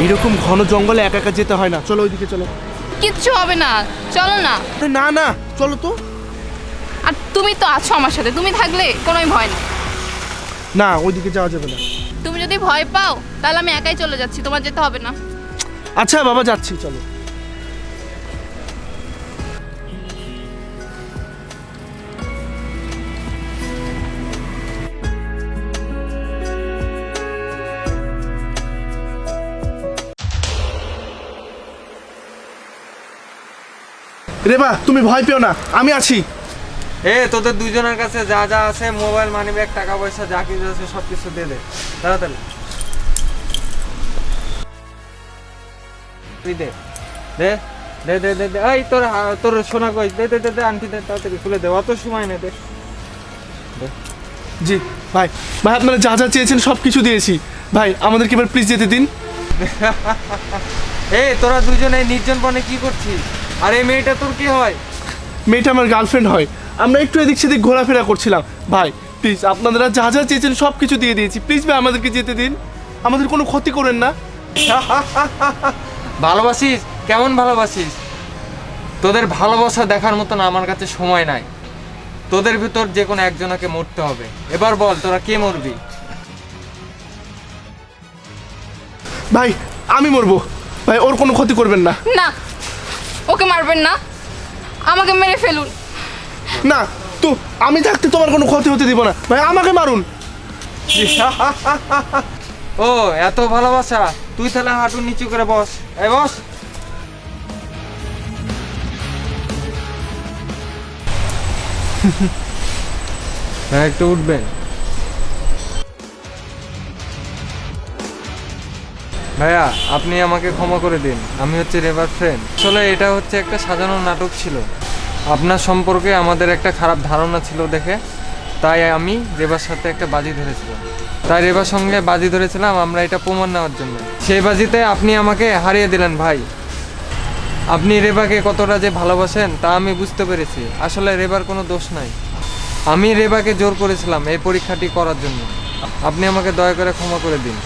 এরকম ঘন জঙ্গলে একা একা যেতে হয় না, চলো ওইদিকে চলো। কিচ্ছু হবে না, চলো না। না না চলো তো। আর তুমি তো আছো আমার সাথে, তুমি থাকলে কোনোই ভয় নেই। না ওইদিকে যাওয়া যাবে না। তুমি যদি ভয় পাও তাহলে আমি একাই চলে যাচ্ছি, তোমার যেতে হবে না। আচ্ছা বাবা যাচ্ছি, চলো। রেবা তুমি ভয় পেও না, আমি আছি। তোদের দুজনের কাছে যা যা আছে, মোবাইল, মানি ব্যাগ, টাকা পয়সা যা কিছু আছে সব কিছু দিয়ে দে তাড়াতাড়ি। তুই দে দে দে দে দে দে। এই তোর সোনা কই? দে দে দে দে, আন্টি দে, তাড়াতাড়ি খুলে দে, অত সময় নেই, দে। জি ভাই, ভাই আপনারা যা যা চেয়েছেন সব কিছু দিয়েছি ভাই, আমাদেরকে এবার প্লিজ যেতে দিন। তোরা দুজনে নির্জন বনে কি করছিস? আর এই মেয়েটা তোর কি হয়? মেয়েটা আমার গার্লফ্রেন্ড হয়। আমরা একটু এদিক সেদিক ঘোরাফেরা করছিলাম ভাই। প্লিজ আপনারা যা যা চেয়েছেন সব কিছু দিয়ে দিয়েছি, প্লিজ ভাই আমাদেরকে যেতে দিন, আমাদের কোনো ক্ষতি করেন না। ভালোবাসিস? কেমন ভালোবাসিস? তোদের ভালোবাসা দেখার মতন আমার কাছে সময় নাই। তোদের ভিতর যে কোনো একজনকে মরতে হবে। এবার বল তোরা কে মরবি? ভাই আমি মরবো ভাই, ওর কোনো ক্ষতি করবেন না। না, ওকে মারবেন না, আমাকে মেরে ফেলুন। না তো আমি থাকতে তোমার কোনো ক্ষতি হতে দিব না ভাই, আমাকে মারুন। ও এত ভালোবাসা? তুই তাহলে হাঁটু নিচু করে বস। এই বস। হ্যাঁ একটু উঠবেন। ভাইয়া আপনি আমাকে ক্ষমা করে দিন, আমি হচ্ছে রেবার ফ্রেন্ড। আসলে এটা হচ্ছে একটা সাজানো নাটক ছিল। আপনার সম্পর্কে আমাদের একটা খারাপ ধারণা ছিল দেখে, তাই আমি রেবার সাথে একটা বাজি ধরেছিলাম। তাই রেবার সঙ্গে বাজি ধরেছিলাম আমরা এটা প্রমাণ নেওয়ার জন্য। সেই বাজিতে আপনি আমাকে হারিয়ে দিলেন ভাই। আপনি রেবাকে কতটা যে ভালোবাসেন তা আমি বুঝতে পেরেছি। আসলে রেবার কোনো দোষ নাই, আমি রেবাকে জোর করেছিলাম এই পরীক্ষাটি করার জন্য। আপনি আমাকে দয়া করে ক্ষমা করে দিন।